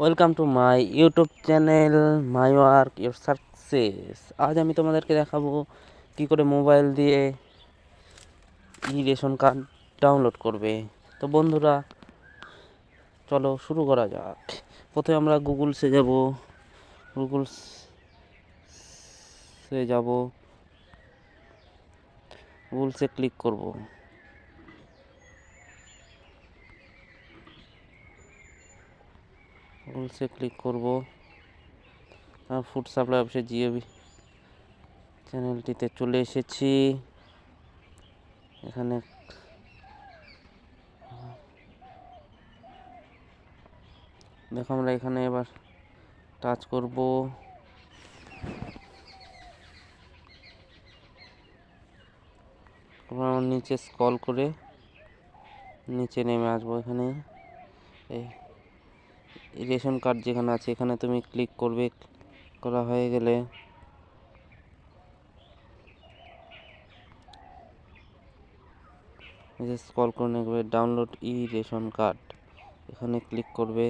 Welcome to my YouTube channel my work your success. আজ আমি তোমাদেরকে দেখাবো কি করে মোবাইল দিয়ে রেশন কার্ড ডাউনলোড করবে। তো বন্ধুরা, চলো শুরু করা যাক। প্রথমে আমরা গুগলসে যাব। গুগলসে ক্লিক করব। ফুড সাপ্লাই অফিসে জিওবি চ্যানেলটিতে চলে এসেছি। এখানে দেখো, আমরা এখানে এবার টাচ করব। নিচে স্ক্রল করে নিচে নেমে আসবো। এখানে এই রেশন কার্ড যেখানে আছে এখানে তুমি ক্লিক করবে। করা হয়ে গেলে স্ক্রল করে নেবে, ডাউনলোড রেশন কার্ড এখানে ক্লিক করবে।